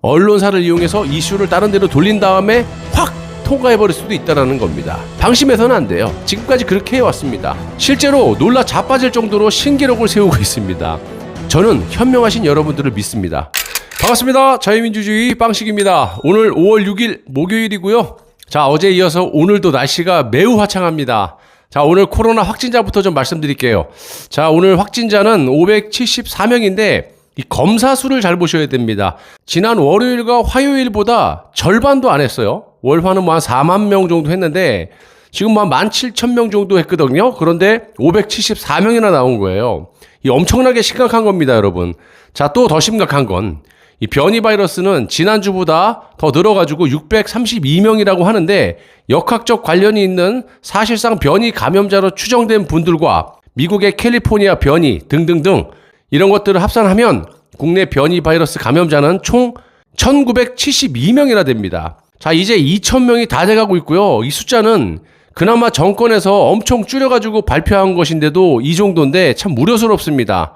언론사를 이용해서 이슈를 다른 데로 돌린 다음에 확 통과해버릴 수도 있다는 겁니다. 방심해서는 안 돼요. 지금까지 그렇게 해왔습니다. 실제로 놀라 자빠질 정도로 신기록을 세우고 있습니다. 저는 현명하신 여러분들을 믿습니다. 반갑습니다. 자유민주주의 빵식입니다. 오늘 5월 6일 목요일이고요. 자, 어제 이어서 오늘도 날씨가 매우 화창합니다. 자, 오늘 코로나 확진자부터 좀 말씀드릴게요. 자, 오늘 확진자는 574명인데 이 검사 수를 잘 보셔야 됩니다. 지난 월요일과 화요일보다 절반도 안 했어요. 월화는 뭐 한 4만 명 정도 했는데 지금 뭐 한 17,000명 정도 했거든요. 그런데 574명이나 나온 거예요. 이 엄청나게 심각한 겁니다, 여러분. 자, 또 더 심각한 건 이 변이 바이러스는 지난주보다 더 늘어가지고 632명이라고 하는데 역학적 관련이 있는 사실상 변이 감염자로 추정된 분들과 미국의 캘리포니아 변이 등등등 이런 것들을 합산하면 국내 변이 바이러스 감염자는 총 1972명이나 됩니다. 자, 이제 2,000명이 다 돼가고 있고요. 이 숫자는 그나마 정권에서 엄청 줄여가지고 발표한 것인데도 이 정도인데 참 우려스럽습니다.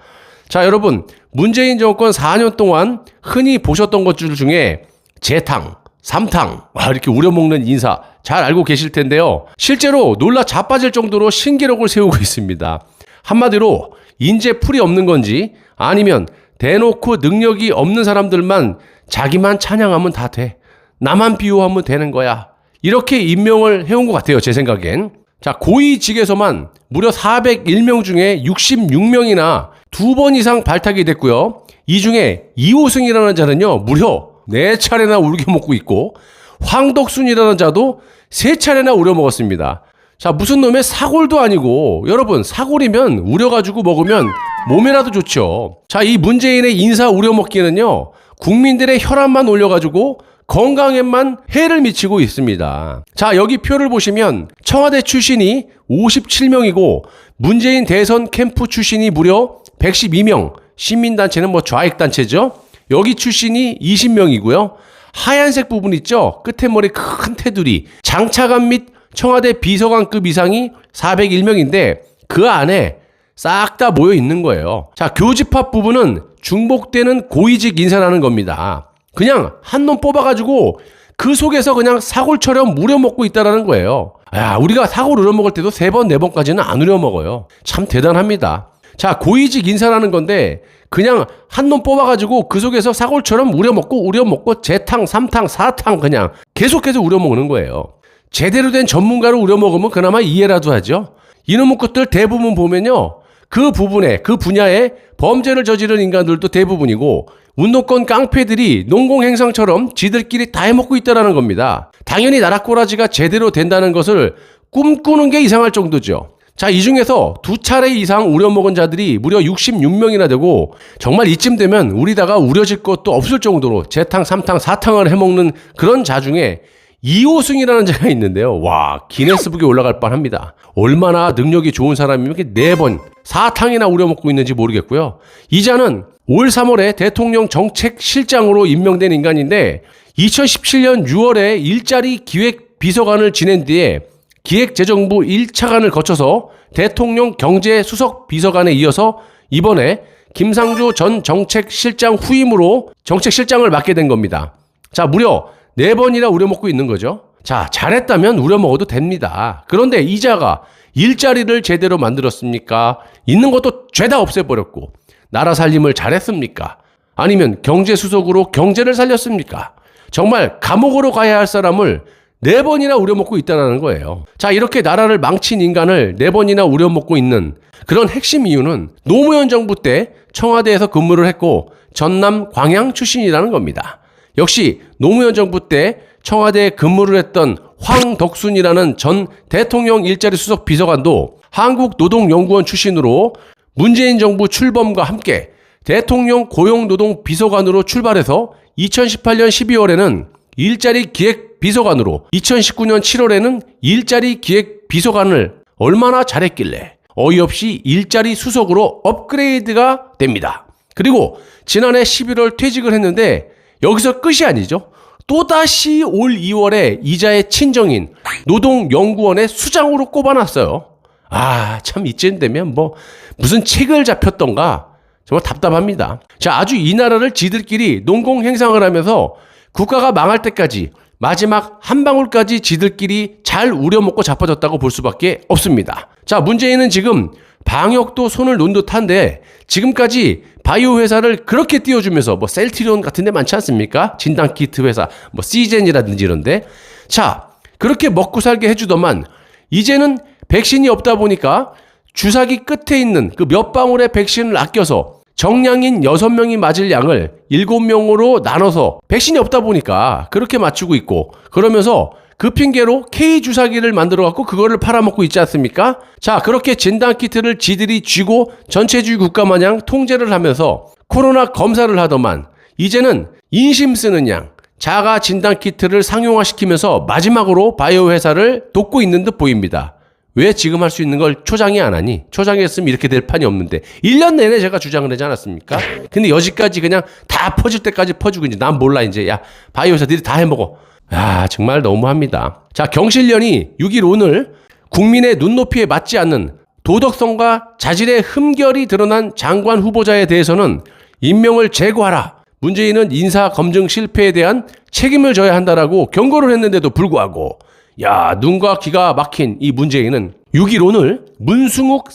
자, 여러분, 문재인 정권 4년 동안 흔히 보셨던 것들 중에 재탕, 삼탕, 이렇게 우려먹는 인사 잘 알고 계실 텐데요. 실제로 놀라 자빠질 정도로 신기록을 세우고 있습니다. 한마디로 인재풀이 없는 건지 아니면 대놓고 능력이 없는 사람들만 자기만 찬양하면 다 돼. 나만 비호하면 되는 거야. 이렇게 임명을 해온 것 같아요, 제 생각엔. 자, 고위직에서만 무려 401명 중에 66명이나 2번 이상 발탁이 됐고요. 이 중에 이호승이라는 자는요, 무려 4차례나 우려먹고 있고 황덕순이라는 자도 3차례나 우려먹었습니다. 자, 무슨 놈의 사골도 아니고 여러분, 사골이면 우려가지고 먹으면 몸에라도 좋죠. 자, 이 문재인의 인사 우려먹기는요, 국민들의 혈압만 올려가지고 건강에만 해를 미치고 있습니다. 자, 여기 표를 보시면 청와대 출신이 57명이고 문재인 대선 캠프 출신이 무려 112명, 시민단체는 뭐 좌익단체죠. 여기 출신이 20명이고요. 하얀색 부분 있죠? 끝에 머리 큰 테두리, 장차관 및 청와대 비서관급 이상이 401명인데 그 안에 싹 다 모여 있는 거예요. 자, 교집합 부분은 중복되는 고위직 인사라는 겁니다. 그냥 한 놈 뽑아가지고 그 속에서 그냥 사골처럼 우려먹고 있다라는 거예요. 야, 우리가 사골 우려먹을 때도 3번, 4번까지는 안 우려먹어요. 참 대단합니다. 자, 고위직 인사라는 건데 그냥 한 놈 뽑아가지고 그 속에서 사골처럼 우려먹고 재탕, 삼탕, 사탕 그냥 계속해서 우려먹는 거예요. 제대로 된 전문가로 우려먹으면 그나마 이해라도 하죠. 이놈의 것들 대부분 보면요, 그 부분에, 그 분야에 범죄를 저지른 인간들도 대부분이고 운동권 깡패들이 농공행상처럼 지들끼리 다 해먹고 있다는 겁니다. 당연히 나라꼬라지가 제대로 된다는 것을 꿈꾸는 게 이상할 정도죠. 자, 이 중에서 2차례 이상 우려먹은 자들이 무려 66명이나 되고 정말 이쯤 되면 우리다가 우려질 것도 없을 정도로 재탕, 삼탕, 사탕을 해먹는 그런 자 중에 이호승이라는 자가 있는데요. 와, 기네스북에 올라갈 뻔합니다. 얼마나 능력이 좋은 사람이면 이렇게 4번, 4탕이나 우려먹고 있는지 모르겠고요. 이 자는 올 3월에 대통령 정책실장으로 임명된 인간인데 2017년 6월에 일자리 기획비서관을 지낸 뒤에 기획재정부 1차관을 거쳐서 대통령 경제수석 비서관에 이어서 이번에 김상조 전 정책실장 후임으로 정책실장을 맡게 된 겁니다. 자, 무려 4번이나 우려먹고 있는 거죠. 자, 잘했다면 우려먹어도 됩니다. 그런데 이자가 일자리를 제대로 만들었습니까? 있는 것도 죄다 없애버렸고 나라 살림을 잘했습니까? 아니면 경제수석으로 경제를 살렸습니까? 정말 감옥으로 가야 할 사람을 4번이나 우려먹고 있다는 거예요. 자, 이렇게 나라를 망친 인간을 4번이나 우려먹고 있는 그런 핵심 이유는 노무현 정부 때 청와대에서 근무를 했고 전남 광양 출신이라는 겁니다. 역시 노무현 정부 때 청와대에 근무를 했던 황덕순이라는 전 대통령 일자리 수석 비서관도 한국노동연구원 출신으로 문재인 정부 출범과 함께 대통령 고용노동 비서관으로 출발해서 2018년 12월에는 일자리 기획 비서관으로 2019년 7월에는 일자리 기획 비서관을 얼마나 잘했길래 어이없이 일자리 수석으로 업그레이드가 됩니다. 그리고 지난해 11월 퇴직을 했는데 여기서 끝이 아니죠. 또다시 올 2월에 이자의 친정인 노동연구원의 수장으로 꼽아놨어요. 아, 참 이쯤 되면 뭐 무슨 책을 잡혔던가 정말 답답합니다. 자, 아주 이 나라를 지들끼리 농공행상을 하면서 국가가 망할 때까지 마지막 한 방울까지 지들끼리 잘 우려먹고 자빠졌다고 볼 수밖에 없습니다. 자, 문재인은 지금 방역도 손을 놓은 듯한데 지금까지 바이오 회사를 그렇게 띄워주면서 뭐 셀트리온 같은 데 많지 않습니까? 진단키트 회사, 뭐 시젠이라든지 이런데. 자, 그렇게 먹고 살게 해주더만 이제는 백신이 없다 보니까 주사기 끝에 있는 그 몇 방울의 백신을 아껴서 정량인 6명이 맞을 양을 7명으로 나눠서 백신이 없다 보니까 그렇게 맞추고 있고, 그러면서 그 핑계로 K주사기를 만들어갖고 그거를 팔아먹고 있지 않습니까? 자, 그렇게 진단키트를 지들이 쥐고 전체주의 국가 마냥 통제를 하면서 코로나 검사를 하더만 이제는 인심 쓰는 양 자가 진단키트를 상용화시키면서 마지막으로 바이오 회사를 돕고 있는 듯 보입니다. 왜 지금 할 수 있는 걸 초장이 안 하니? 초장이 했으면 이렇게 될 판이 없는데 1년 내내 제가 주장을 하지 않았습니까? 근데 여지까지 그냥 다 퍼질 때까지 퍼주고 이제 난 몰라 이제 야 바이오 회사들이 다 해먹어. 아, 정말 너무합니다. 자, 경실련이 6일 오늘 국민의 눈높이에 맞지 않는 도덕성과 자질의 흠결이 드러난 장관 후보자에 대해서는 임명을 제거하라. 문재인은 인사검증 실패에 대한 책임을 져야 한다라고 경고를 했는데도 불구하고 야, 눈과 귀가 막힌 이 문재인은 6일 오늘 문승욱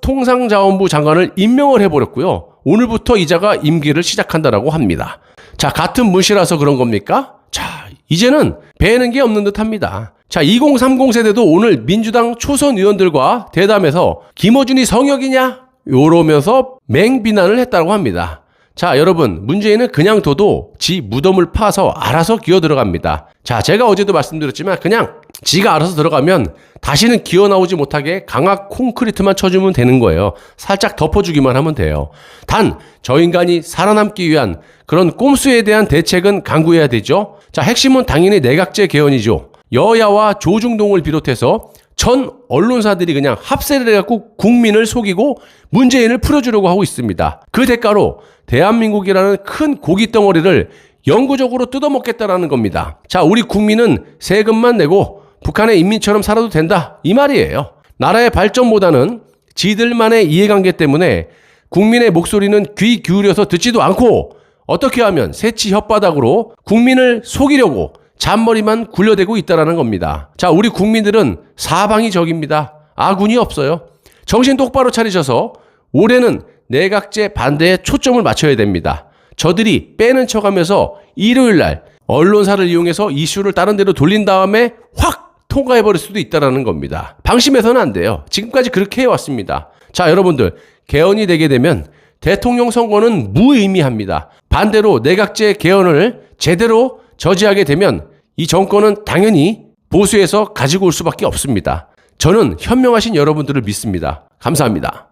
산업통상자원부 장관을 임명을 해버렸고요. 오늘부터 이자가 임기를 시작한다라고 합니다. 자, 같은 문씨라서 그런 겁니까? 자, 이제는 배는 게 없는 듯 합니다. 자, 2030 세대도 오늘 민주당 초선 의원들과 대담해서 김어준이 성역이냐? 요러면서 맹비난을 했다고 합니다. 자, 여러분, 문재인은 그냥 둬도 지 무덤을 파서 알아서 기어 들어갑니다. 자, 제가 어제도 말씀드렸지만 그냥 지가 알아서 들어가면 다시는 기어 나오지 못하게 강학 콘크리트만 쳐주면 되는 거예요. 살짝 덮어주기만 하면 돼요. 단, 저 인간이 살아남기 위한 그런 꼼수에 대한 대책은 강구해야 되죠. 자, 핵심은 당연히 내각제 개헌이죠. 여야와 조중동을 비롯해서 전 언론사들이 그냥 합세를 해갖고 국민을 속이고 문재인을 풀어주려고 하고 있습니다. 그 대가로 대한민국이라는 큰 고깃덩어리를 영구적으로 뜯어먹겠다라는 겁니다. 자, 우리 국민은 세금만 내고 북한의 인민처럼 살아도 된다, 이 말이에요. 나라의 발전보다는 지들만의 이해관계 때문에 국민의 목소리는 귀 기울여서 듣지도 않고 어떻게 하면 새치 혓바닥으로 국민을 속이려고 잔머리만 굴려대고 있다라는 겁니다. 자, 우리 국민들은 사방이 적입니다. 아군이 없어요. 정신 똑바로 차리셔서 올해는 내각제 반대에 초점을 맞춰야 됩니다. 저들이 빼는 척하면서 일요일날 언론사를 이용해서 이슈를 다른 데로 돌린 다음에 확 통과해버릴 수도 있다는 겁니다. 방심해서는 안 돼요. 지금까지 그렇게 해왔습니다. 자, 여러분들, 개헌이 되게 되면 대통령 선거는 무의미합니다. 반대로 내각제 개헌을 제대로 저지하게 되면 이 정권은 당연히 보수에서 가지고 올 수밖에 없습니다. 저는 현명하신 여러분들을 믿습니다. 감사합니다.